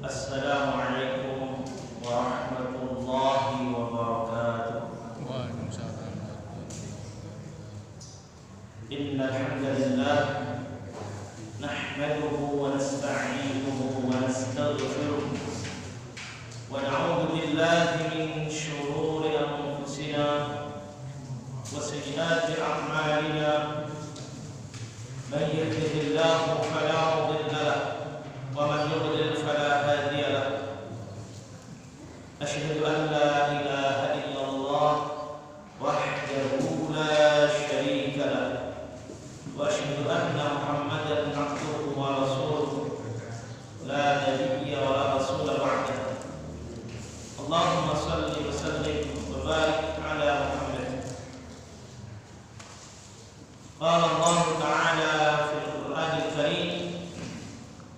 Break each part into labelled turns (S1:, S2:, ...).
S1: Assalamualaikum warahmatullahi wabarakatuh.
S2: Waalaikumsalam.
S1: Innal hamdalillah nahmaduhu wa nasta'inuhu wa nastaghfiruh wa na'udzu billahi min shururi anfusina wa sayyiati a'malina. Man yahdihillahu fala mudilla lahu wa man yudlil fala hadiya lahu. Asyhadu an la ilaha illallah wahdahu la syarika lahu wa asyhadu anna Muhammadan abduhu wa rasuluh la nabiyya wa la rasula ba'dahu. Allahumma salli wa sallim wa barik ala Muhammad. Qala Allah ta'ala fil Qur'anil Karim,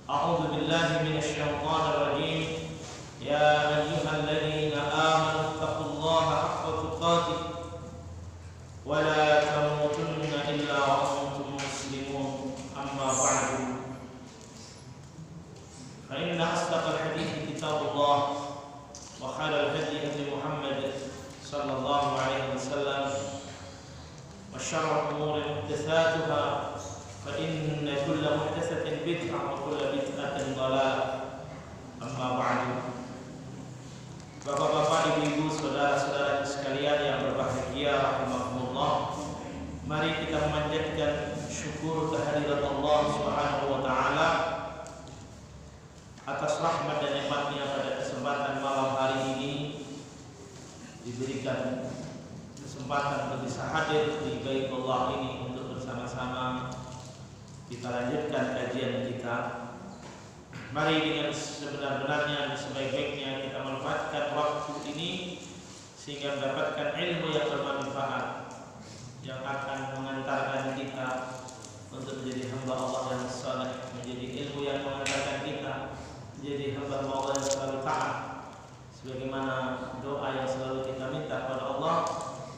S1: a'udzu billahi minasy syaithanir rajim. Ya ayyuhalladzina amanu taqullaha haqqa tuqatih wa la tamutunna illa wa antum muslimun. Amma ba'du. Fa inna asdaqal hadithi kitabullah wa khairal hadi hadi Muhammad sallallahu alaihi wasallam wa syarrul umuri muhdatsatuha fa inna kulla muhdatsatin bid'ah wa kulla bid'atin dhalalah. Amma ba'du. Bapak-bapak, ibu-ibu, saudara-saudara sekalian yang berbahagia rahimakumullah, mari kita memanjatkan syukur kehadirat Allah Subhanahu wa taala atas rahmat dan nikmat-Nya pada kesempatan malam hari ini. Diberikan kesempatan untuk bisa hadir di Baitullah ini untuk bersama-sama kita lanjutkan kajian kita. Mari dengan sebenar-benarnya dan sebaik-baiknya kita manfaatkan waktu ini sehingga mendapatkan ilmu yang bermanfaat yang akan mengantarkan kita untuk menjadi hamba Allah yang saleh, menjadi ilmu yang mengantarkan kita menjadi hamba Allah yang selalu taat. Sebagaimana doa yang selalu kita minta kepada Allah,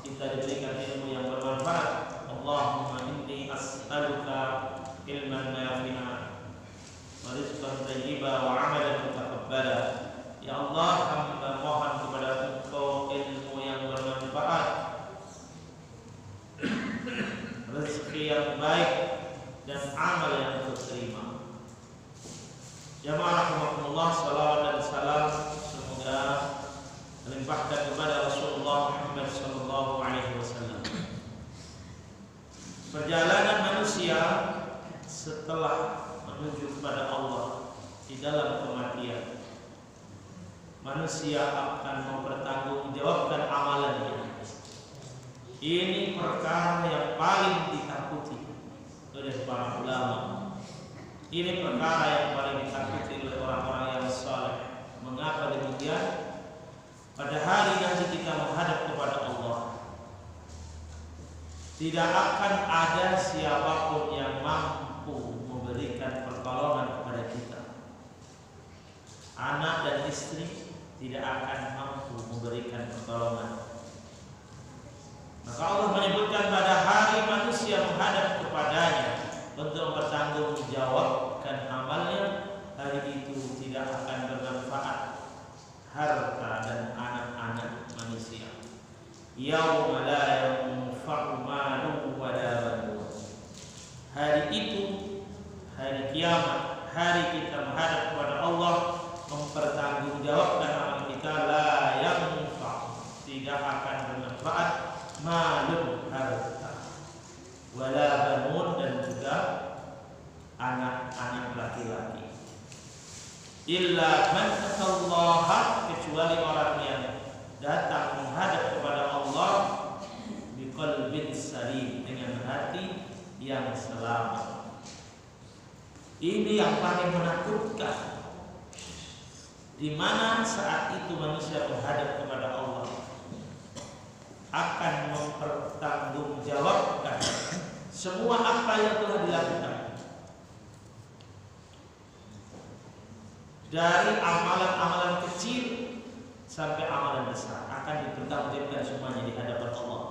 S1: kita diberikan ilmu yang bermanfaat. Allahumma inni as'aluka ilman nafi'an wa rizqan thayyiban wa 'amalan mutaqabbala. Ya Allah, hamba mohon kepada Engkau ilmu yang bermanfaat, rezeki yang baik dan amal yang terterima. Jamaah rahimakumullah, salawat dan salam semoga melimpahkan kepada Rasulullah Muhammad sallallahu alaihi wasallam. Perjalanan manusia setelah menuju kepada Allah di dalam kematian, manusia akan mempertanggungjawabkan amalannya. Ini perkara yang paling ditakuti oleh para ulama. Ini perkara yang paling ditakuti oleh orang-orang yang saleh. Mengapa demikian? Pada hari nanti kita menghadap kepada Allah, tidak akan ada siapapun yang mampu memberikan pertolongan kepada kita. Anak dan istri tidak akan mampu memberikan pertolongan. Maka Allah menyebutkan pada hari manusia menghadap kepadanya untuk mempertanggungjawabkan amalnya, hari itu tidak akan bermanfaat harta dan anak-anak manusia. Yauma la yanfa'u malun wa la banun. Hari itu, hari kiamat, hari kita menghadap kepada Allah, mempertanggungjawabkan amal kita, la yanfa', tidak akan bermanfaat, malun, harta, wala banun, dan juga anak-anak laki-laki. Illa man atallaha, kecuali orang yang datang menghadap kepada Allah biqalbin salim, dengan hati yang selamat. Ini yang paling menakutkan, di mana saat itu manusia menghadap kepada Allah akan mempertanggungjawabkan semua apa yang telah dilakukan, dari amalan-amalan kecil sampai amalan besar akan dipertanggungjawabkan semuanya di hadapan Allah.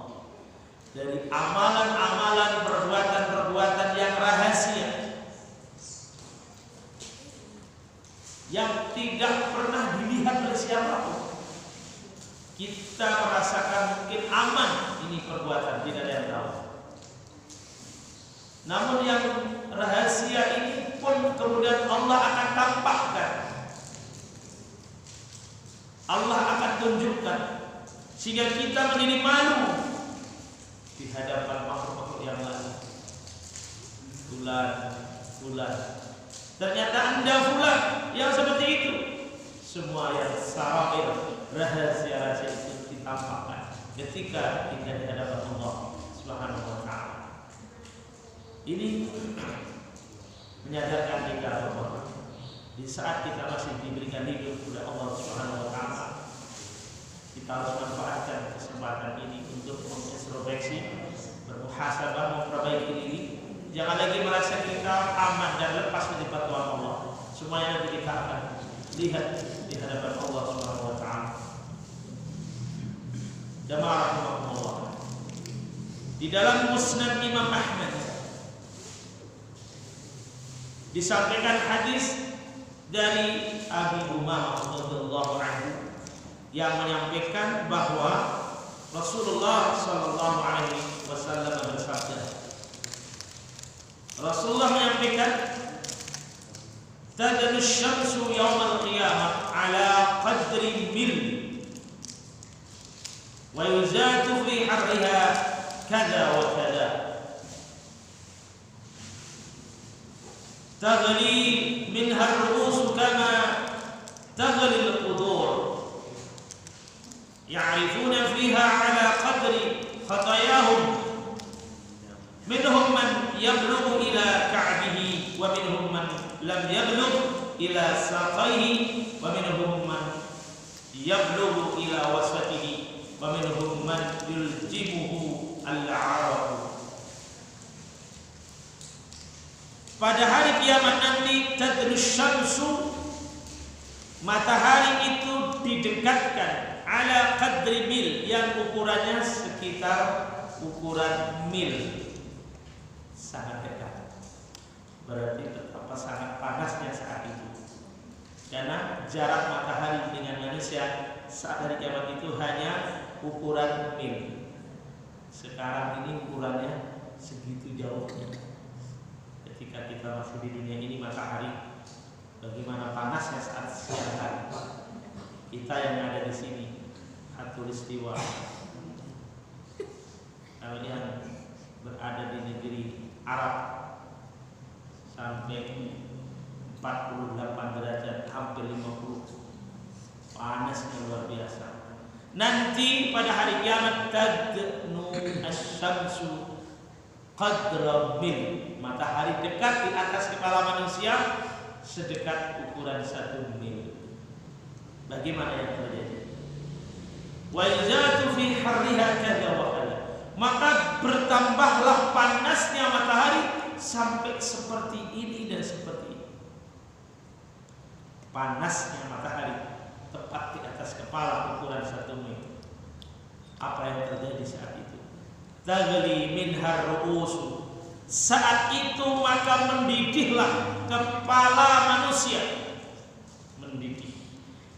S1: Dari amalan-amalan, perbuatan-perbuatan yang rahasia yang tidak pernah dilihat oleh siapapun. Kita merasakan mungkin aman ini perbuatan, tidak ada yang tahu. Namun yang rahasia ini pun kemudian Allah akan tampakkan, Allah akan tunjukkan, sehingga kita menjadi malu di hadapan makhluk-makhluk yang lain. Fulan, ternyata Anda fulan yang seperti itu. Semua yang sarair, rahasia-rahasia itu ditampakkan ketika kita di hadapan Allah Subhanahu wa taala. Ini menyadarkan kita bahwa di saat kita masih diberikan hidup oleh Allah Subhanahu wa taala, kita harus manfaatkan kesempatan ini untuk mengintrospeksi, bermuhasabah, memperbaiki diri. Jangan lagi merasa kita aman dan lepas dari bantuan Allah. Semuanya nanti kita akan lihat di hadapan Allah Subhanahu wa taala. Jamaah rahimakumullah. Di dalam Musnad Imam Ahmad disampaikan hadis dari Abi Umamah radhiyallahu anhu yang menyampaikan bahwa Rasulullah sallallahu alaihi wasallam bersabda. Rasulullah menyampaikan, "Tadnu asy-syamsu yaumal qiyamah ala qadri mil wa yuzatu fi harriha kada wa kada. Taghli minha ar-ru'us kama taghli al-qudur. Ya'rifuna fiha ala qadri khatayahum. Minhum man yablughu ila ka'bihi wa minhum man lam yablugh ila saqaihi wa minhum man yablughu ila wasatihi wa minhum man yuljimuhu al-'araq." Pada hari kiamat nanti tadnu syamsu, matahari itu didekatkan ala qadri mil, yang ukurannya sekitar ukuran mil. Sangat dekat. Berarti betapa sangat panasnya saat itu. Karena jarak matahari dengan manusia saat hari kiamat itu hanya ukuran mil. Sekarang ini ukurannya segitu jauhnya. Ketika kita masih di dunia ini, matahari bagaimana panasnya saat siang hari. Kita yang ada di sini khatulistiwa, kalau yang berada di negeri Arab sampai 48 derajat, hampir 50, panasnya luar biasa. Nanti pada hari kiamat tadnu asy-syamsu qadra mil, matahari dekat di atas kepala manusia sedekat ukuran 1 mil. Bagaimana yang terjadi? Wa yazatu fi harriha kadza wa kadza, maka bertambahlah panasnya matahari sampai seperti ini dan seperti ini. Panasnya matahari tepat di atas kepala ukuran 1 mil. Apa yang terjadi saat itu? Taghli minhar ru'us, saat itu maka mendidihlah kepala manusia, mendidih.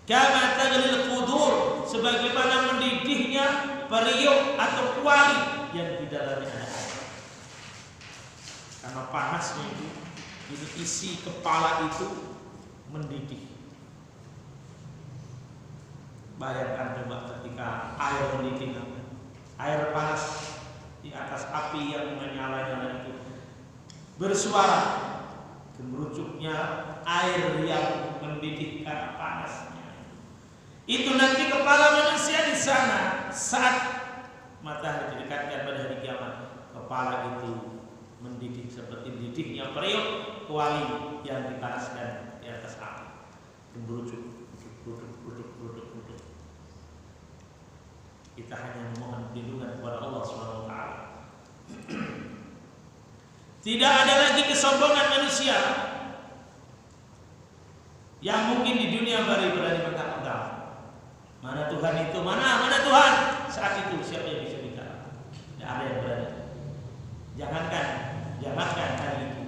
S1: Kama taghli al-qudur, sebagaimana mendidihnya periuk atau kuali yang di dalamnya ada air. Karena panasnya itu isi kepala itu mendidih. Bayangkan coba ketika air mendidih, air panas di atas api yang menyala-nyala itu bersuara, gemurucuknya air yang mendidih karena panasnya. Itu nanti kepala manusia di sana saat matahari didekatkan pada hari kiamat, kepala itu mendidih seperti didihnya periuk kuali yang dipanaskan di atas api, gemurucuk. Kita hanya memohon perlindungan kepada Allah Subhanahu wa taala. Tidak ada lagi kesombongan manusia yang mungkin di dunia baru berani mentang-mentang mana Tuhan itu, mana Tuhan. Saat itu siapa yang bisa bicara? Tidak ada yang berani. Jangankan hari itu,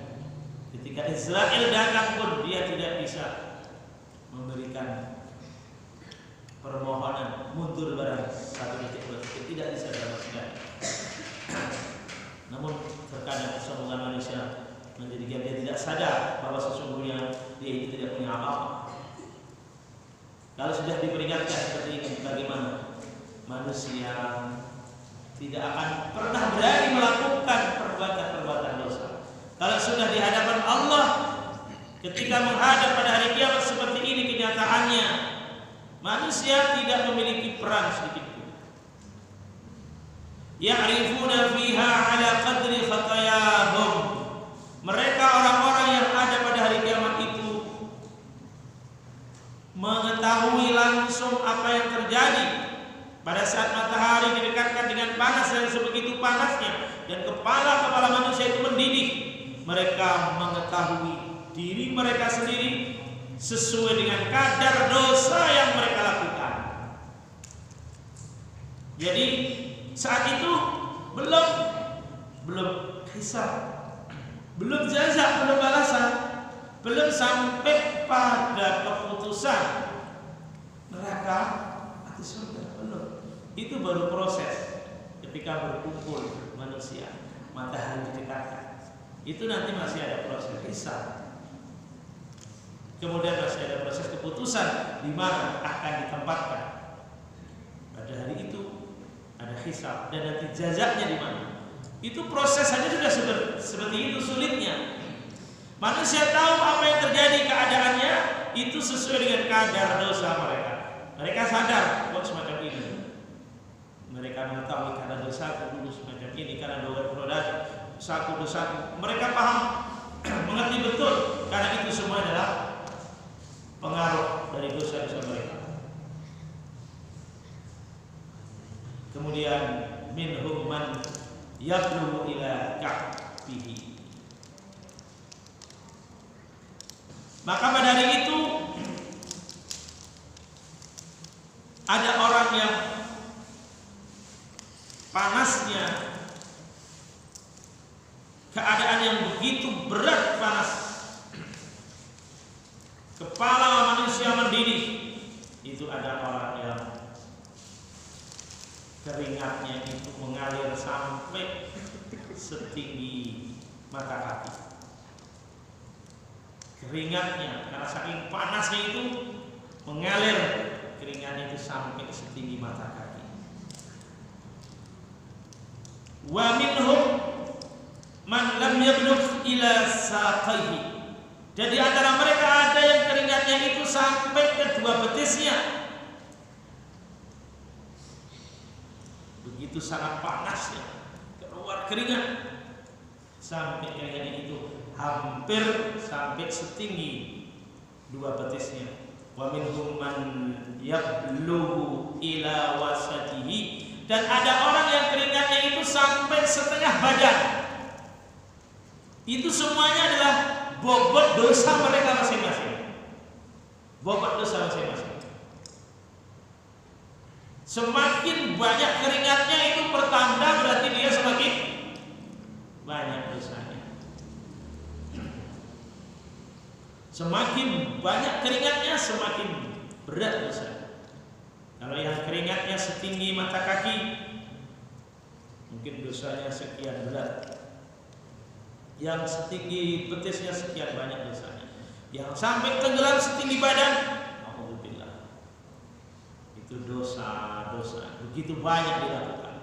S1: ketika Israel datang pun dia tidak bisa memberikan permohonan mundur barang 1 detik 2 detik, tidak bisa sama sekali. Namun terkadang kesombongan manusia menjadikan dia tidak sadar bahwa sesungguhnya dia itu tidak punya apa-apa. Kalau sudah diperingatkan seperti ini, bagaimana? Manusia tidak akan pernah berani melakukan perbuatan-perbuatan dosa. Kalau sudah di hadapan Allah, ketika menghadap pada hari kiamat seperti ini kenyataannya, manusia tidak memiliki peran sedikit pun. Ya'rifuna fiha ala qadri khatayahum. Mereka orang-orang yang ada pada hari kiamat itu mengetahui langsung apa yang terjadi pada saat matahari didekatkan dengan panas yang sebegitu panasnya dan kepala-kepala manusia itu mendidih. Mereka mengetahui diri mereka sendiri sesuai dengan kadar dosa yang mereka lakukan. Jadi saat itu belum hisab, belum jaza, belum balasan, belum sampai pada keputusan neraka atau surga, belum. Itu baru proses ketika berkumpul manusia, matahari didekatkan. Itu nanti masih ada proses hisab. Kemudian masih ada proses keputusan di mana akan ditempatkan. Pada hari itu ada hisab dan nanti jazaknya di mana. Itu proses saja sudah seperti itu sulitnya. Manusia tahu apa yang terjadi keadaannya itu sesuai dengan kadar dosa mereka. Mereka sadar kok semacam ini. Mereka mengetahui karena dosa dulu semacam ini, karena dosaku. Mereka paham, mengerti betul karena itu semua adalah pengaruh dari dosa-dosa mereka. Kemudian minhum man yablu ila ka'bihi. Maka pada hari itu ada orang yang panasnya keadaan yang begitu berat panas, kepala manusia mendidih. Itu ada orang yang keringatnya itu mengalir sampai setinggi mata kaki. Keringatnya karena saking panasnya itu mengalir, keringatnya itu sampai setinggi mata kaki. Wa minhum man lam yablugh ila saqaihi. Dan di antara mereka ada yang keringatnya itu sampai ke 2 betisnya. Begitu sangat panasnya, keluar keringat sampai keringatnya itu hampir sampai setinggi 2 betisnya. Wa minhum man yablughu ila wasatihi. Dan ada orang yang keringatnya itu sampai setengah badan. Itu semuanya adalah bobot dosa mereka masing-masing. Bobot dosa masing-masing. Semakin banyak keringatnya itu pertanda berarti dia semakin banyak dosanya. Semakin banyak keringatnya semakin berat dosa. Kalau yang keringatnya setinggi mata kaki, mungkin dosanya sekian berat. Yang setinggi betisnya sekian banyak dosanya. Yang sampai tenggelam setinggi badan, alhamdulillah. Itu dosa-dosa begitu banyak dilakukan.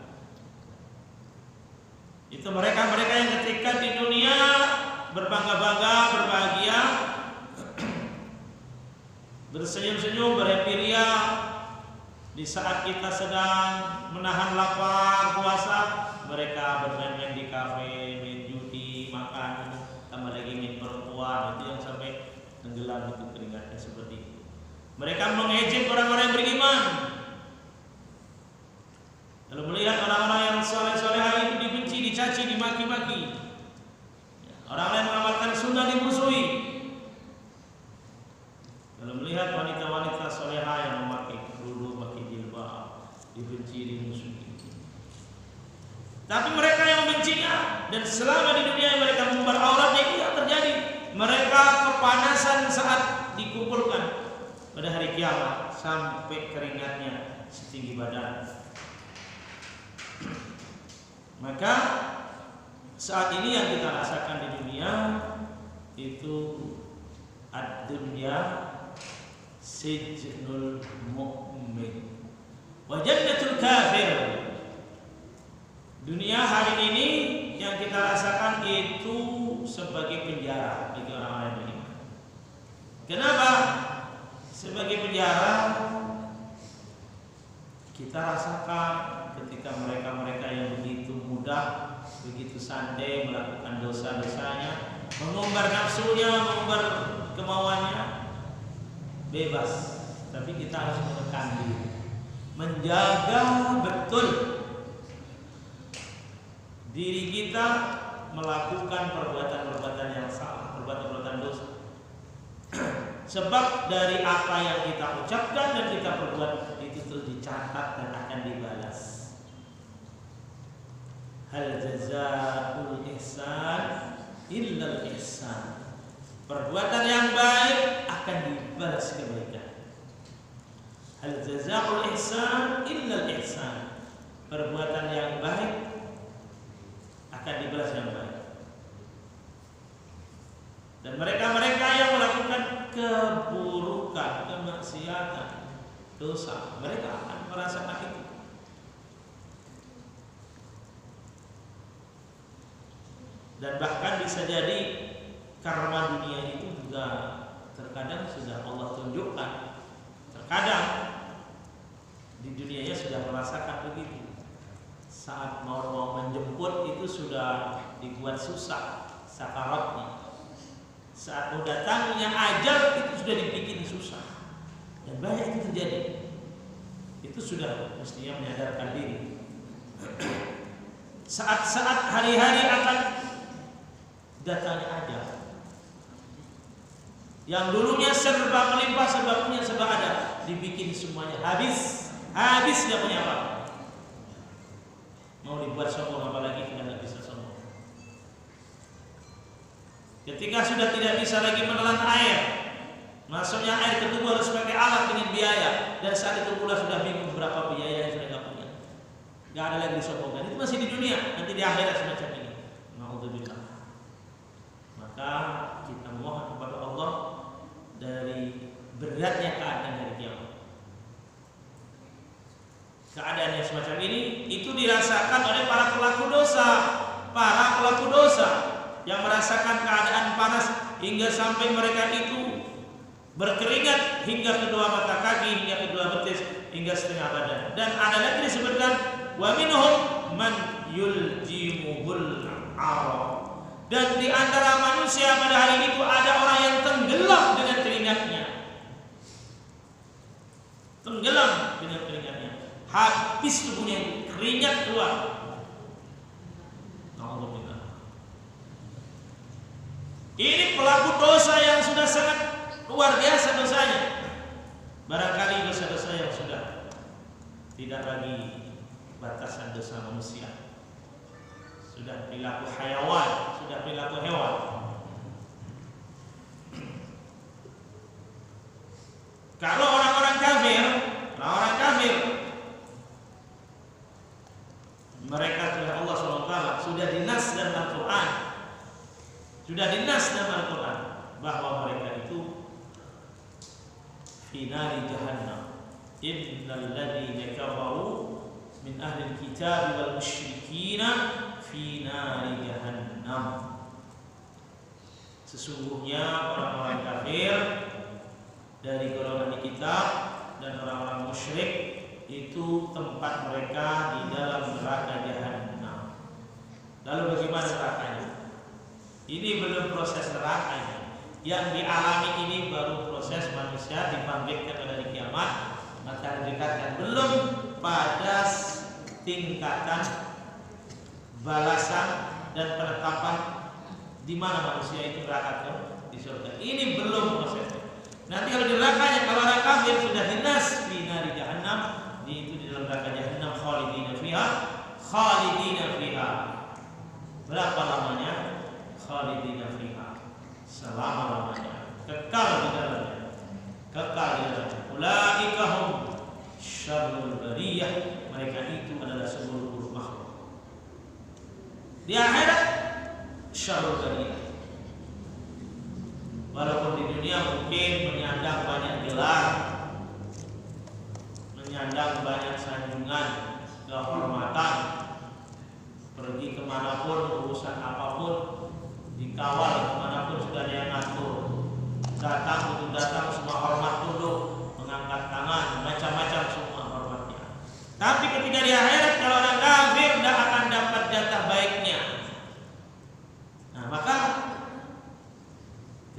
S1: Itu mereka-mereka yang ketika di dunia berbangga-bangga, berbahagia, bersenyum-senyum, berhappy-ria. Di saat kita sedang menahan lapar, puasa, mereka bermain-main di kafe, main judi, makan, tambah lagi main perempuan. Itu yang sampai tenggelam itu keringatnya seperti itu. Mereka mengejek orang-orang yang beriman. Lalu melihat orang-orang yang soleh-solehah itu dibenci, dicaci, dimaki-maki. Orang lain mengamalkan sunnah dimusuhi. Lalu melihat wanita-wanita solehah yang memakai kerudung, memakai jilbab, dibenci, dimusuhi. Tapi mereka yang membencinya, dan selama di dunia mereka mengumbar auratnya, itu yang terjadi. Mereka kepanasan saat dikumpulkan. pada hari kiamat sampai keringatnya setinggi badan. Maka saat ini yang kita rasakan di dunia itu ad-dunya sijnul mu'min wa jannatul kafir. Dunia hari ini yang kita rasakan itu sebagai penjara bagi orang-orang yang beriman. Kenapa? Sebagai penjara kita rasakan ketika mereka-mereka yang begitu mudah, begitu santai melakukan dosa-dosanya, mengumbar nafsunya, mengumbar kemauannya, bebas. Tapi kita harus menekan diri, menjaga betul diri kita melakukan perbuatan-perbuatan yang salah, perbuatan-perbuatan dosa. Sebab dari apa yang kita ucapkan dan kita perbuat itu terus dicatat dan akan dibalas. Hal jazaa'ul ihsan illal ihsan. Perbuatan yang baik akan dibalas kebaikan. Hal jazaa'ul ihsan illal ihsan. Perbuatan yang baik akan dibalas yang baik. Dan mereka-mereka yang melakukan keburukan, kemaksiatan, dosa, mereka akan merasakan itu. Dan bahkan bisa jadi karma dunia itu juga terkadang sudah Allah tunjukkan. Terkadang di dunianya sudah merasakan begitu. Saat mau menjemput itu sudah dibuat susah sakaratnya. Saat mau datangnya ajal itu sudah dibikin susah. Dan banyak itu terjadi. Itu sudah mestinya menyadarkan diri. Saat-saat hari-hari akan datangnya ajal. Yang dulunya serba melimpah, serba punya, serba ada, dibikin semuanya habis. Habis tidak punya apa. Mau dibuat sombong apalagi kita tidak bisa sombong. Ketika sudah tidak bisa lagi menelan air, masuknya air ke tubuh harus pakai alat dengan biaya, dan saat itu pula sudah bingung berapa biaya yang sudah tidak punya. Tidak ada lagi disombongkan. Itu masih di dunia, nanti di akhirat semacam ini. Na'udzubillah. Maka kita mohon kepada Allah dari beratnya keadaan dari kiamat. Keadaan yang semacam ini itu dirasakan oleh para pelaku dosa, yang merasakan keadaan panas hingga sampai mereka itu berkeringat hingga kedua mata kaki, hingga kedua betis, hingga setengah badan. Dan ada lagi disebutkan wa minhum man yuljimuhul araq. Dan di antara manusia pada hari itu ada orang yang tenggelam dengan keringatnya. Tenggelam dengan keringatnya. Habis tubuhnya keringat keluar. Ini pelaku dosa yang sudah sangat luar biasa dosanya. Barangkali dosa-dosa yang sudah tidak lagi batasan dosa manusia, sudah perilaku hayawan, sudah perilaku hewan. Kalau orang-orang kafir, mereka oleh Allah SWT sudah dinas dalam Al-Quran, bahwa mereka itu fi nari jahannam. Innal ladzina kafaru min ahli al-kitab wal musyrikina fi nari jahannam. Sesungguhnya orang-orang kafir dari golongan kitab dan orang-orang musyrik itu tempat mereka di dalam neraka jahannam. Lalu bagaimana nerakanya? Ini belum proses nerakanya. Yang dialami ini baru proses manusia dibangkitkan pada hari kiamat, matahari didekatkan. Belum pada tingkatan balasan dan penetapan di mana manusia itu neraka di surga. Ini belum prosesnya. Nanti kalau di nerakanya, kalau orang kafir sudah dinas fi nari jahannam, itu di dalam neraka jahannam khalidina fiha. Berapa lamanya? Khalidina fiha, selama-lamanya, kekal di dalamnya. Di akhirat syarul bariyah. Walaupun di dunia mungkin menyandang banyak gelar, menyandang banyak sanjungan, kehormatan, pergi kemanapun, urusan apapun dikawal, kemanapun sudah ada yang ngatur. Datang semua hormat tunduk, mengangkat tangan, macam-macam semua hormatnya. Tapi ketika di akhirat kalau orang kafir tidak akan dapat jatah baiknya. Nah maka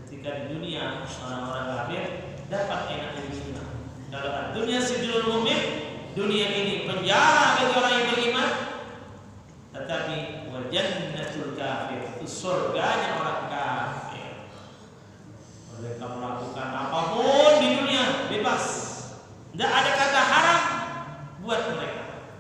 S1: ketika di dunia orang-orang kafir dapat enak di dunia. Kalau dunia sijnul mu'min, dunia ini penjara bagi orang yang beriman. Tetapi wa jannatul kafir, itu surganya orang kafir. Mereka melakukan apapun di dunia bebas. Tidak ada kata haram buat mereka.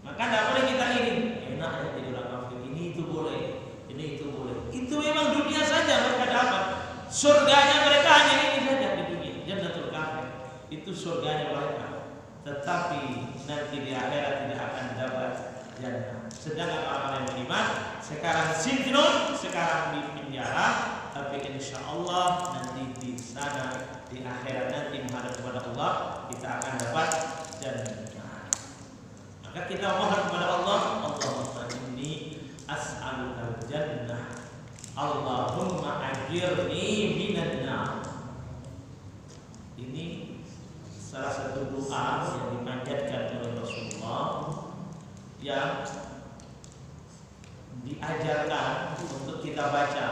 S1: Maka tidak boleh kita ini enak ya jadi orang kafir. Ini itu boleh, ini itu boleh. Itu memang dunia saja mereka dapat. Surganya mereka hanya ini saja di dunia. Jannatul kafir itu surganya mereka. Tetapi nanti di akhirat tidak akan dapat jannah. Sedangkan orang yang beriman sekarang sijnun, sekarang di penjara, tapi insya Allah nanti di sana di akhirat nanti menghadap kepada Allah kita akan dapat jannah. Maka kita mohon kepada Allah, Allahumma inni as'alukal jannah, Allahumma ajirni minan nar. Ini salah satu doa yang dipanjatkan oleh Rasulullah yang diajarkan untuk kita baca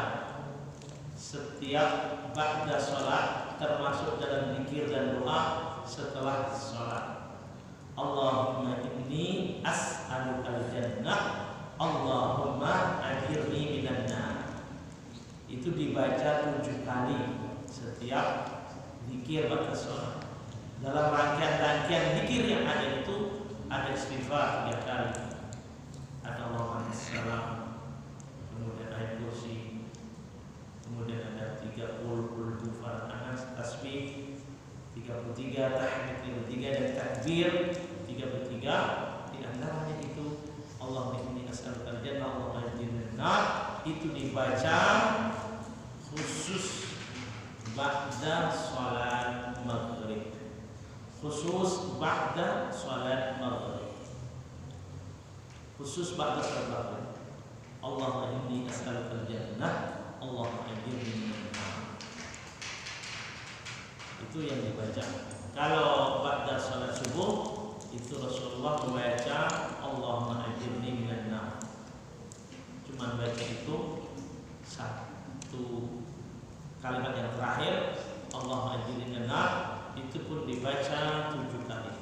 S1: setiap ba'da sholat, termasuk dalam zikir dan doa setelah sholat. Allahumma inni as'alukal jannah, Allahumma ajirni minan nar. Itu dibaca 7 kali setiap zikir ba'da sholat. Dalam rangkaian zikir yang ada itu ada istighfar 3 kali, ada Allahumma salam, kemudian ayat kursi, kemudian ada 30 Farad Anas, tasbih 33, tahmid 33 dan takbir 33. Di antaranya itu Allahumma inni as'alukal jannah, Allahumma ajirni nar. Itu dibaca khusus ba'da salat maghrib. Khusus ba'da salat maghrib. Khusus ba'da salat maghrib. Allahumma inni as'alukal jannah, Allahumma ajirni minan nar. Itu yang dibaca. Kalau ba'da salat subuh itu Rasulullah membaca Allahumma ajirni minan nar. Cuma baca itu satu kalimat yang terakhir, Allahumma ajirni minan nar. Itu pun dibaca 7 kali.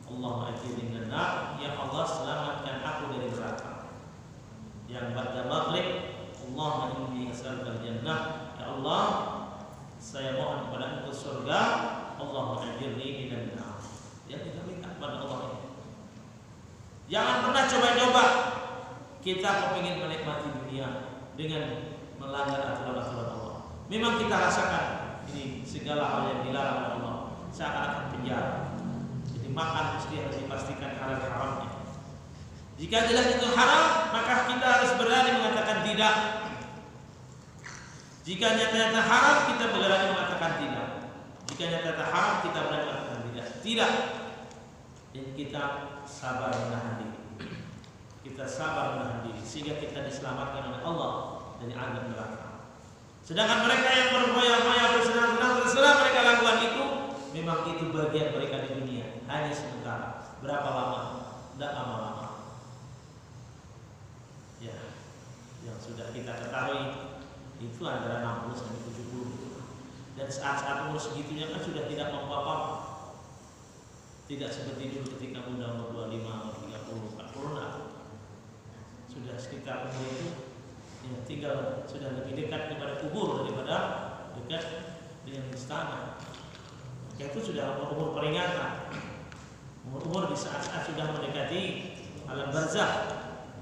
S1: Allahumma ajirni minan nar, ya Allah selamatkan aku dari neraka. Yang ba'da maghrib, Allahumma inni as'alukal jannah, ya Allah saya mohon kepada Engkau surga, Allahumma ajirni minan nar. Yang kita minta kepada Allah ini. Jangan pernah coba-coba kita kepingin menikmati dunia dengan melanggar aturan-aturan Allah. Memang kita rasakan ini segala hal yang dilarang oleh Allah seakan-akan penjara. Jadi makan mesti harus dipastikan halal haramnya. Jika jelas itu haram, maka kita harus berani mengatakan tidak. Jika nyata-nyata haram, kita berani mengatakan tidak. Jika nyata-nyata haram, kita berani mengatakan tidak. Tidak. Dan kita sabar menahan diri. Kita sabar menahan diri sehingga kita diselamatkan oleh Allah dari azab neraka. Sedangkan mereka yang berfoya-foya bersenang-senang terserah mereka lakukan itu, memang itu bagian mereka di dunia, hanya sementara. Berapa lama? Tidak lama-lama. Ya, yang sudah kita ketahui itu antara 60 sampai 70. Dan saat-saat umur segitunya kan sudah tidak mampu-mampu. Tidak seperti dulu ketika muda umur 25, 30, 40 nah. Sudah sekitar umur itu ya, tinggal sudah lebih dekat kepada kubur daripada dekat dengan istana. Maka itu sudah umur peringatan. Umur di saat-saat sudah mendekati alam barzakh,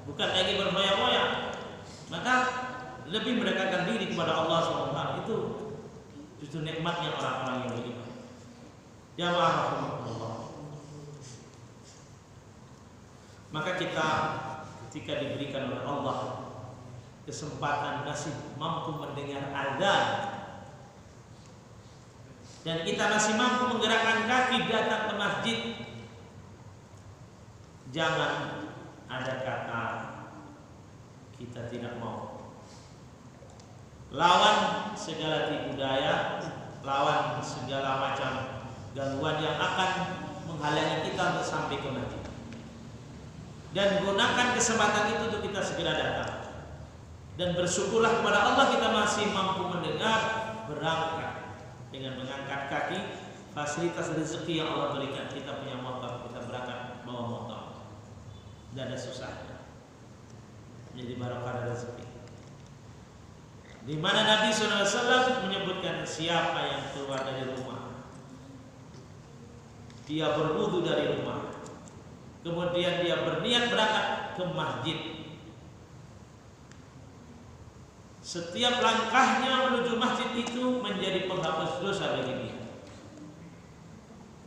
S1: bukan lagi berfoya-foya. Maka lebih mendekatkan diri kepada Allah SWT. Itu justru nikmatnya orang-orang yang beriman. Jamaah rahimahullah. Maka kita ketika diberikan oleh Allah kesempatan masih mampu mendengar azan dan kita masih mampu menggerakkan kaki datang ke masjid, jangan ada kata kita tidak mau. Lawan segala tipu daya, lawan segala macam gangguan yang akan menghalangi kita untuk sampai ke masjid. Dan gunakan kesempatan itu untuk kita segera datang. Dan bersyukurlah kepada Allah kita masih mampu mendengar, berangkat dengan mengangkat kaki. Fasilitas rezeki yang Allah berikan, kita punya motor, kita berangkat bawa motor, tidak ada susahnya. Jadi barokah rezeki. Di mana Nabi SAW menyebutkan siapa yang keluar dari rumah, dia berwudu dari rumah, kemudian dia berniat berangkat ke masjid, setiap langkahnya menuju masjid itu menjadi penghapus dosa bagi dia.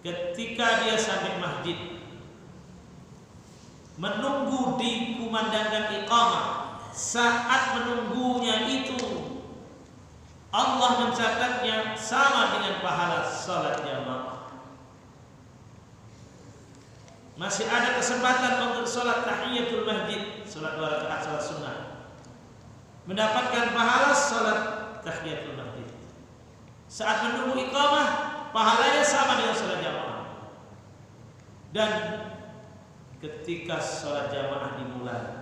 S1: Ketika dia sampai masjid, menunggu dikumandangkan iqamah, saat menunggunya itu Allah mencatatnya sama dengan pahala salat jamaah. Masih ada kesempatan untuk salat tahiyatul masjid, salat 2 rakaat salat sunnah, mendapatkan pahala salat tahiyatul masjid. Saat menunggu iqamah, pahalanya sama dengan salat jamaah. Dan ketika salat jamaah dimulai,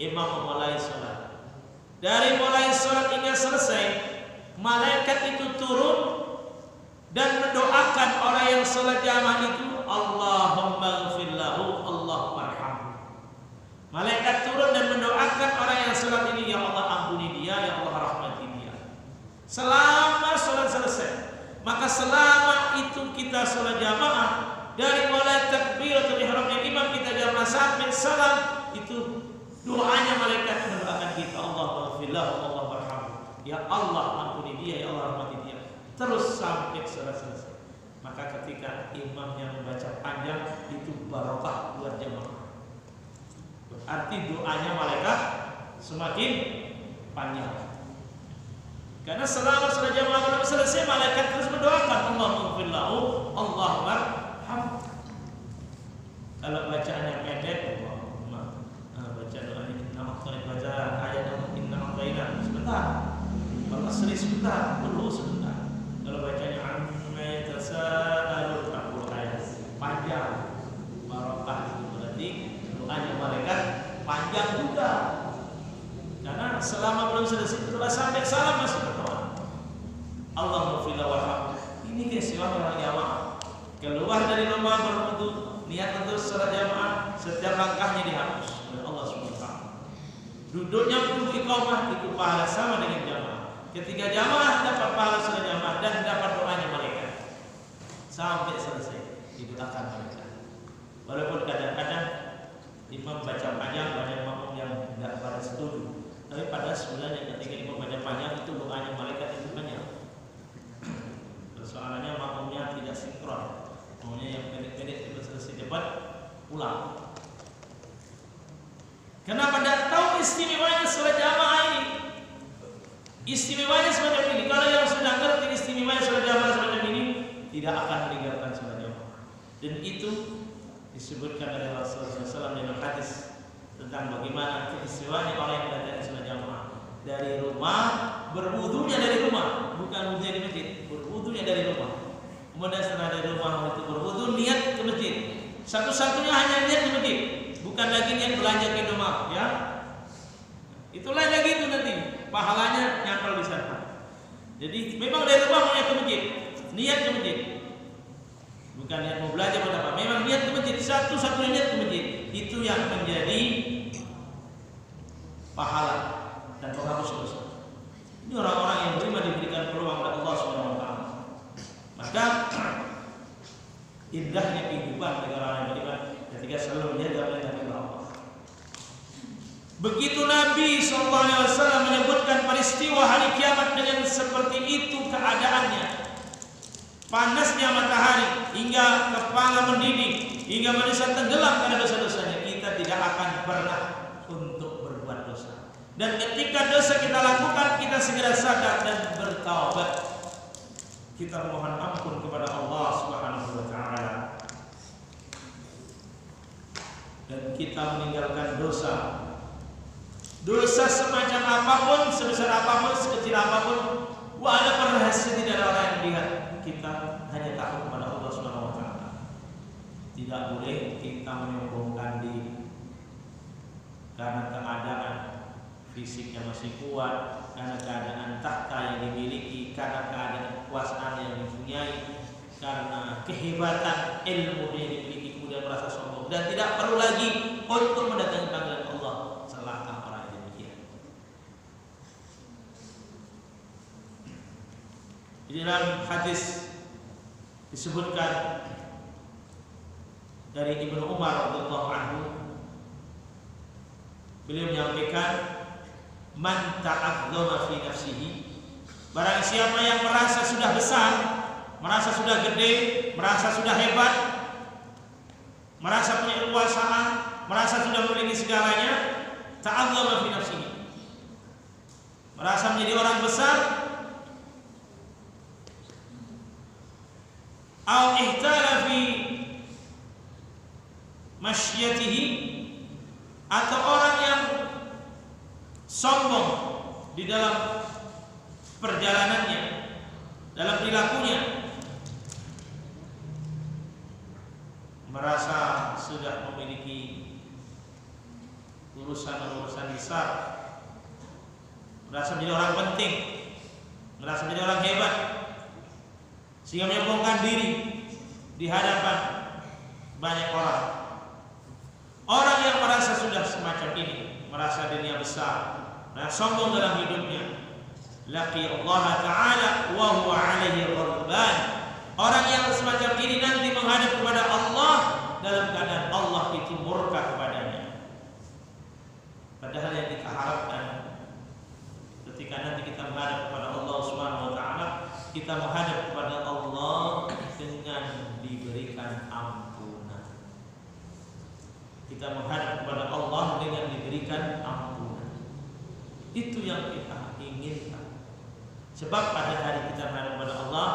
S1: imam memulai salat, dari mulai salat hingga selesai, malaikat itu turun dan mendoakan orang yang salat jamaah itu, Allahumma ighfir lahu, Allahumma arhamhu. Malaikat turun dan mendoakan orang yang salat ini, ya Allah ampuni dia, ya Allah rahmati dia. Selama salat selesai, maka selama itu kita salat jamaah, dari mulai takbiratul ihramnya imam kita jamaah sampai salam, itu doanya malaikat mendoakan kita, Allahumma ighfir lahu, Allahumma arhamhu. Ya Allah ampuni dia, ya Allah rahmati dia. Terus sampai salat selesai. Maka ketika imamnya membaca panjang, itu barokah buat jamaah. Berarti doanya malaikat semakin panjang. Karena selama salat jamaah belum selesai, malaikat terus mendoakan, Allahumma ighfir lahu, Allahumma arhamhu. Kalau bacaannya pendek, baca doa ini, baca ayat inna a'tayna sebentar, kalau asri sebentar, dulu sebentar. Kalau bacanya amma yatasaalun 40 ayat panjang, barokah. Berarti doanya malaikat panjang juga. Karena selama belum selesai, setelah sampai salam masih berdoa, Allahumma ighfir lahu warhamhu. Ini kesiwa orang jamaah keluar dari rumah berwudu, niat untuk salat jamaah, setiap langkahnya dihapus oleh Allah Subhanahu wa taala. Duduknya untuk iqamah itu pahala sama dengan jamaah. Ketika jamaah dapat pahala salat jamaah dan dapat doanya malaikat. Sampai selesai didoakan malaikat. Walaupun kadang-kadang imam baca panjang, banyak makmum yang tidak pada setuju. Tapi pada sebenarnya ketika imam baca panjang itu doanya malaikat itu banyak. Persoalannya makmumnya tidak sinkron. Maunya yang pendek-pendek cepat selesai cepat pulang. Kenapa tidak tahu istimewanya salat jamaah ini? Istimewanya semacam ini. Kalau yang sudah ngerti istimewanya salat jamaah semacam ini, tidak akan meninggalkan salat jamaah. Dan itu disebutkan oleh Rasulullah SAW dalam hadis tentang bagaimana keistimewaan orang yang datang salat jamaah dari rumah, berwudunya dari rumah, bukan wudunya di masjid, berwudunya dari rumah. Kemudian setelah dari rumah itu berwudu, niat ke masjid. Satu-satunya hanya niat ke masjid, bukan lagi niat belanja ke Indomaret, ya. Itulah lagi itu nanti pahalanya nyampe di sana. Jadi memang dari rumah mau niat ke masjid, niat ke masjid. Bukan niat mau belajar atau apa, memang niat ke masjid, satu-satunya niat ke masjid. Itu yang menjadi pahala dan penghapus dosa. Ini orang-orang yang beriman diberikan peluang oleh Allah Subhanahu wa taala. Maka indahnya kehidupan bagi orang yang beriman ketika selalu menjaga perintah Allah. Begitu Nabi SAW menyebutkan peristiwa hari kiamat dengan seperti itu keadaannya. Panasnya matahari hingga kepala mendidih, hingga manusia tenggelam karena dosa-dosanya. Kita tidak akan pernah untuk berbuat dosa. Dan ketika dosa kita lakukan, kita segera sadar dan bertaubat. Kita mohon ampun kepada Allah Subhanahu wa taala. Dan kita meninggalkan dosa. Dosa semacam apapun, sebesar apapun, sekecil apapun, walaupun rahasia tidak ada orang yang lihat, kita hanya takut kepada Allah Subhanahu wa taala. Tidak boleh kita menyombongkan diri karena keadaan fisiknya masih kuat, karena keadaan tahta yang dimiliki, karena keadaan kekuasaan yang dipunyai, karena kehebatan ilmu yang dimiliki, kemudian merasa sombong dan tidak perlu lagi untuk mendatangi panggilan Allah. Celaka orang yang demikian. Di dalam hadis disebutkan dari Ibnu Umar radhiyallahu anhu, beliau menyampaikan, man ta'azzama fi nafsihi, barang siapa yang merasa sudah besar, merasa sudah gede, merasa sudah hebat, merasa punya kekuasaan, merasa sudah memiliki segalanya, ta'azzama fi nafsihi, merasa menjadi orang besar, au ihtala fi masyiatihi, atau orang yang sombong di dalam perjalanannya, dalam perilakunya, merasa sudah memiliki urusan-urusan besar, merasa menjadi orang penting, merasa menjadi orang hebat, sehingga menyombongkan diri di hadapan banyak orang. Orang yang merasa sudah semacam ini, merasa dirinya besar, merasa sombong dalam hidupnya, laqi Allah Ta'ala wa huwa alaihi ghadban. Orang yang semacam ini nanti menghadap kepada Allah dalam keadaan Allah itu murka kepadanya. Padahal yang kita harapkan ketika nanti kita menghadap kepada Allah Subhanahu wa taala, kita menghadap kepada Allah dengan diberikan ampunan. Kita menghadap kepada Allah dengan diberikan ampunan. Itu yang kita inginkan. Sebab pada hari kita menghadap kepada Allah,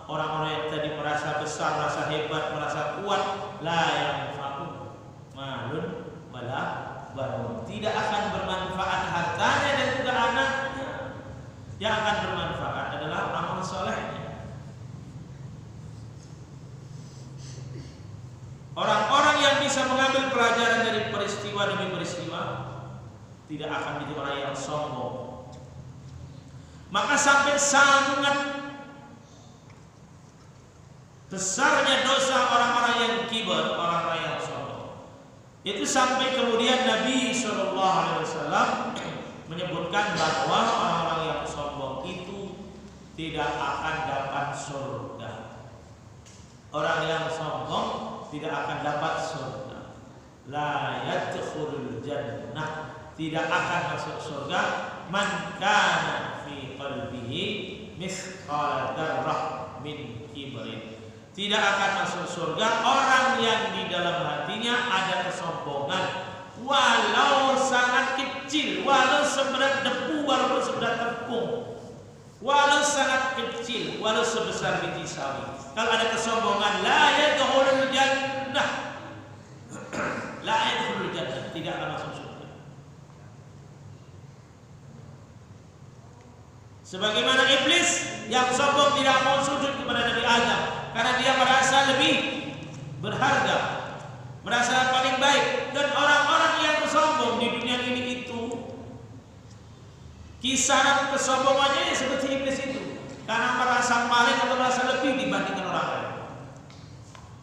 S1: orang-orang yang tadi merasa besar, merasa hebat, merasa kuat, la yanfa'u malun wala banun, tidak akan bermanfaat hartanya dan juga anaknya. Yang akan bermanfaat adalah amal solehnya. Orang-orang yang bisa mengambil pelajaran dari peristiwa demi peristiwa tidak akan menjadi orang yang sombong. Maka sampai sangat besarnya dosa orang-orang yang kibar, orang-orang yang sombong. Itu sampai kemudian Nabi SAW menyebutkan bahwa orang-orang yang sombong itu tidak akan dapat surga. Orang yang sombong tidak akan dapat surga. La yadkhulul jannah, tidak akan masuk surga. Man kana fi qalbihi mithqala dzarrah min kibrin, tidak akan masuk surga orang yang di dalam hatinya ada kesombongan, walau sangat kecil, walau seberat debu, walaupun seberat tepung, walau sangat kecil, walau sebesar biji sawi. Kalau ada kesombongan, la yadkhulul jannah, la yadkhulul jannah, tidak akan masuk surga. Sebagaimana iblis yang sombong tidak mau sujud kepada Nabi Adam karena dia merasa lebih berharga, merasa paling baik. Dan orang-orang yang sombong di dunia ini itu kisaran kesombongannya seperti iblis itu, karena merasa paling atau merasa lebih dibandingkan orang lain.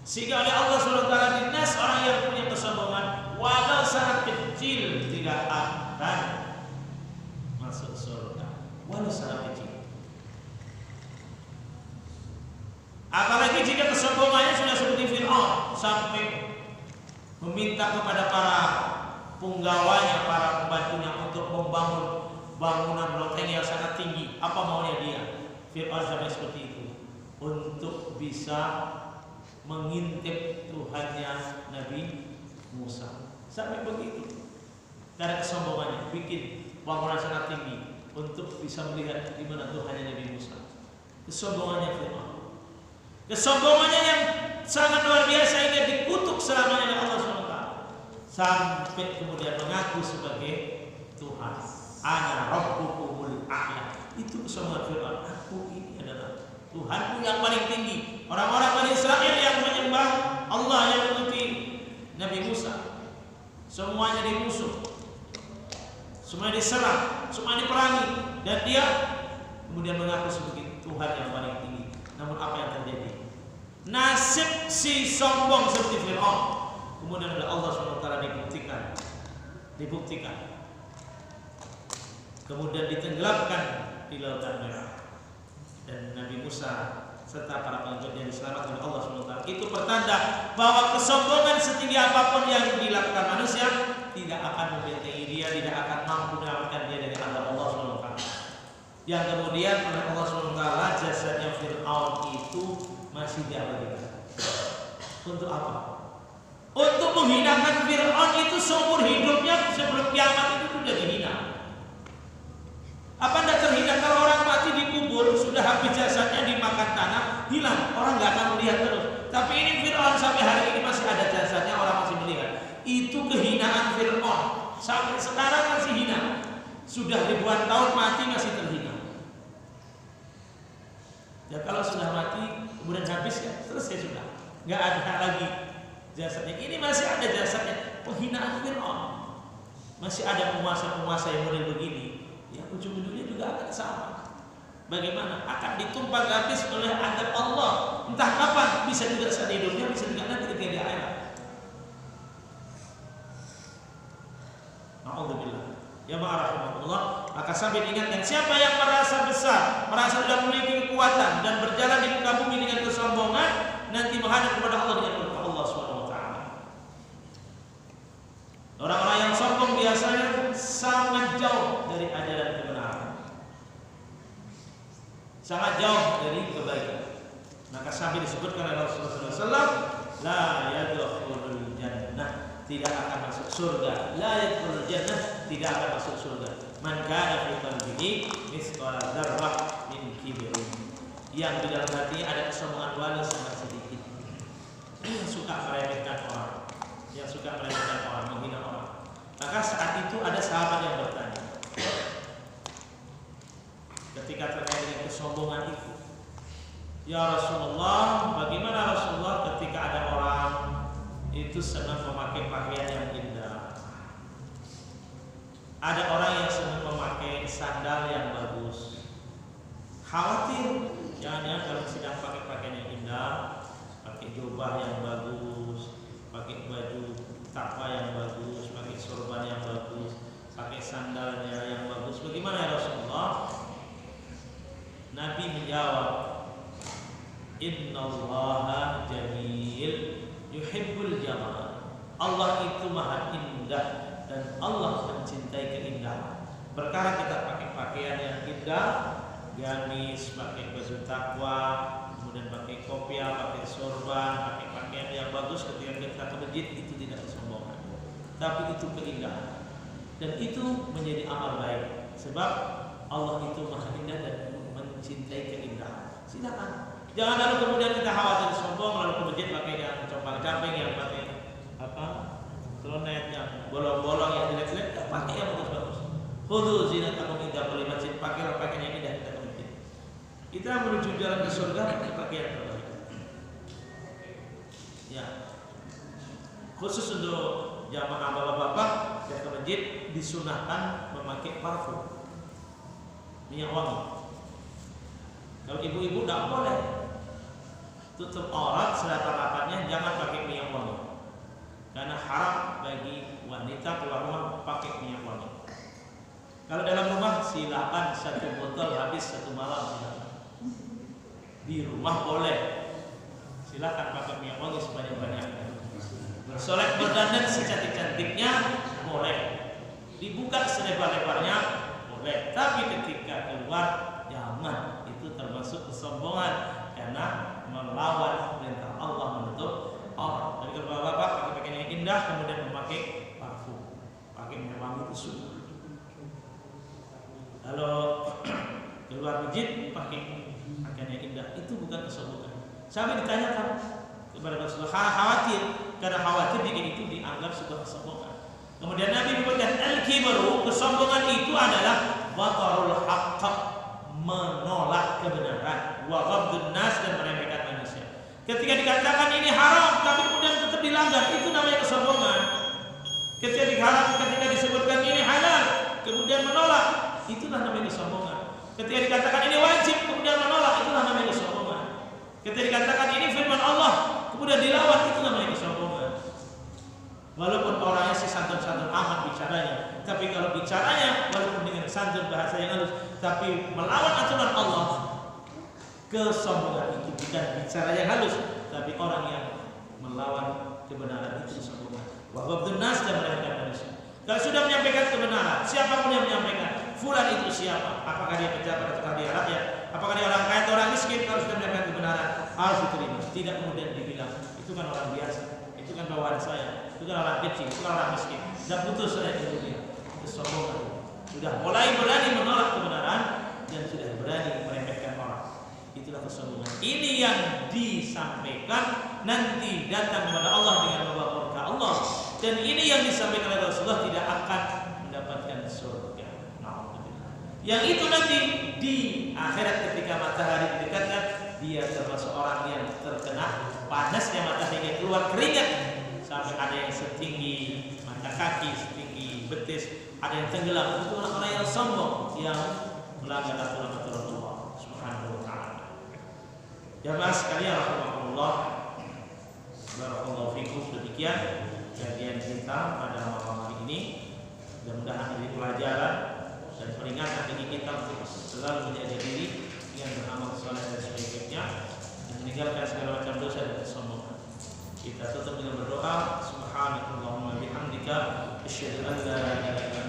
S1: Sehingga oleh Allah SWT dinas orang yang punya kesombongan walau sangat kecil tidak akan masuk surga, walau sangat kecil. Apalagi jika kesombongannya sudah seperti Fir'aun, sampai meminta kepada para punggawanya, para pembantunya untuk membangun bangunan loteng yang sangat tinggi. Apa maunya dia? Fir'aun sampai seperti itu untuk bisa mengintip Tuhannya Nabi Musa. Sampai begitu. Karena kesombongannya bikin bangunan sangat tinggi untuk bisa melihat di mana Tuhannya Nabi Musa. Kesombongannya Fir'aun. Kesombongannya yang sangat luar biasa hingga dikutuk selamanya oleh Allah SWT. Sampai kemudian mengaku sebagai Tuhan. Ana rabbukumul a'la. Itu kesombongan Fir'aun. Aku ini adalah Tuhanmu yang paling tinggi. Orang-orang Bani Israel yang menyembah Allah yang mengikuti Nabi Musa, semuanya dimusuh, semuanya diserang, semuanya diperangi, dan dia kemudian mengaku sebagai Tuhan yang paling tinggi. Namun apa yang terjadi? Nasib si sombong seperti Fir'aun kemudian oleh Allah SWT dibuktikan, kemudian ditenggelamkan di Lautan Merah, dan Nabi Musa serta para pengikutnya diselamatkan oleh Allah SWT. Itu pertanda bahwa kesombongan setinggi apapun yang dilakukan manusia tidak akan membentengi dia, tidak akan mampu menyelamatkan dia dari azab Allah SWT. Yang kemudian oleh Allah SWT jasadnya Fir'aun itu masih diabadikan. Untuk apa? Untuk menghinakan Fir'aun itu seumur hidupnya, sebelum kiamat itu sudah dihina. Apa tidak terhina kalau orang mati dikubur, sudah habis jasadnya dimakan tanah, hilang, orang nggak akan melihat terus. Tapi ini Fir'aun sampai hari ini masih ada jasadnya, orang masih melihat. Itu kehinaan Fir'aun. Sampai sekarang masih hina. Sudah ribuan tahun mati masih terhina. Ya kalau sudah mati kemudian habis ya selesai sudah, nggak ada lagi jasadnya. Ini masih ada jasadnya. Penghinaan Fir'aun. Masih ada penguasa-penguasa yang model begini. Ya ujung-ujungnya juga akan sama. Bagaimana? Akan ditumpang habis oleh azab Allah. Entah kapan, bisa juga saat hidupnya, bisa juga nanti ketika di akhirat. Alhamdulillah. Ya ma'arahmatullah. Maka sampai diingatkan, siapa yang merasa besar, merasa sudah memiliki kekuatan dan berjalan di muka bumi dengan kesombongan, nanti menghadap kepada Allah dengan murka Allah SWT. Orang-orang yang sombong biasanya sangat jauh dari ajaran kebenaran, sangat jauh dari kebaikan. Maka sampai disebutkan oleh Rasulullah SAW, la yadkhulul jannah, tidak akan masuk surga. La yadkhulul jannah, tidak akan masuk surga. Man kana fi qalbihi mithqala dzarrah min kibrin, yang di dalam hati ada kesombongan walau sangat sedikit. Yang suka meremehkan orang, yang suka meremehkan orang, menghina orang. Maka saat itu ada sahabat yang bertanya, ketika terkait dengan kesombongan itu, ya Rasulullah, bagaimana Rasulullah ketika ada orang itu senang memakai pakaian yang indah, ada orang yang senang memakai sandal yang bagus, khawatir jangan-jangan kalau sedang pakai pakaian yang indah, pakai jubah yang bagus, pakai baju takwa yang bagus, pakai sorban yang bagus, pakai sandalnya yang bagus, bagaimana ya Rasulullah? Nabi menjawab, Innallaha jamil yuhibbul jamal. Allah itu maha indah dan Allah mencintai keindahan. Perkara kita pakai pakaian yang indah, gamis, pakai baju takwa, kemudian pakai kopiah, pakai sorban, pakai pakaian yang bagus, ketika kita ke masjid, itu tidak kesombongan, tapi itu keindahan. Dan itu menjadi amal baik, sebab Allah itu maha indah dan mencintai keindahan. Silakan. Jangan lalu kemudian kita khawatir sombong, lalu ke masjid pakai yang compang-camping, yang pakai klonet, yang bolong-bolong, yang jelek-jelek, pakai yang bagus-bagus. Khudhu zinatakum inda kulli masjid, pakailah pakaian yang indah kita ke masjid. Kita menuju jalan ke surga pakai pakaian terbaik. Ya. Khusus untuk jamaah bapak-bapak yang ke masjid disunahkan memakai parfum, minyak wangi. Kalau ibu-ibu tidak boleh, tutup aurat serata-ratanya, jangan pakai minyak wangi, karena haram bagi wanita keluar rumah pakai minyak wangi. Kalau dalam rumah silakan satu botol habis satu malam, silakan. Di rumah boleh, silakan pakai minyak wangi sebanyak-banyaknya. Bersolek berdandan secantik-cantiknya boleh, dibuka selebar-lebarnya boleh. Tapi ketika keluar jangan, itu termasuk kesombongan karena melawan perintah Allah menutup aurat. Jadi kalau bapak pakai pakaian yang indah kemudian memakai itu sunnah. Kalau keluar masjid pakai pakaian yang indah, itu bukan kesombongan. Sampai ditanyakan kepada Rasulullah, khawatir, karena khawatir bikin itu dianggap sebuah kesombongan. Kemudian Nabi menyebutkan al-kibru, kesombongan itu adalah batarul haqq, menolak kebenaran, wa ghamdun nas, dan meremehkan manusia. Ketika dikatakan ini haram tapi kemudian tetap dilanggar, itu namanya kesombongan. Ketika disebutkan ini halal kemudian menolak, itulah namanya kesombongan. Ketika dikatakan ini wajib kemudian menolak, itulah namanya kesombongan. Ketika dikatakan ini firman Allah kemudian dilawan, itu namanya kesombongan. Walaupun orangnya si santun-santun amat bicaranya, tapi kalau bicaranya walaupun dengan santun bahasa yang halus, tapi melawan aturan Allah, kesombongan itu bukan bicara yang halus, tapi orang yang melawan kebenaran, itu kesombongan. Wa ghamdun nas, dan meremehkan manusia. Kalau sudah menyampaikan kebenaran, siapapun yang menyampaikan, fulan itu siapa? Apakah dia pejabat atau dia rakyat? Apakah dia orang kaya atau orang miskin? Kalau sudah menyampaikan kebenaran, harus diterima. Tidak kemudian dibilang itu kan orang biasa, itu kan bawaan saya, itu kan orang kecil, itu kan orang miskin, dan putus saya di dunia. Kesombongan. Sudah mulai berani menolak kebenaran dan sudah berani meremehkan orang. Itulah kesombongan. Ini yang disampaikan nanti datang kepada Allah dengan membawa murka Allah. Dan ini yang disampaikan oleh Rasulullah tidak akan mendapatkan surga. Yang itu nanti di akhirat ketika matahari didekatkan, dia termasuk orang yang terkena panasnya matahari, keluar keringat sampai ada yang setinggi mata kaki, setinggi betis, ada yang tenggelam. Itu orang-orang yang sombong, yang melanggar aturan-aturan Allah Subhanahu wa ta'ala. Jamaah sekalian rahimakumullah, barakallahu fikum. Demikian kajian kita pada malam hari ini. Mudah-mudahan menjadi pelajaran dan peringatan bagi kita untuk selalu menjaga diri dengan beramal saleh dan sebaik-baiknya, dan meninggalkan segala macam dosa dan kesombongan. Kita tutup dengan berdoa. Subhanakallahumma bihamdika asyhadu an la ilaha illa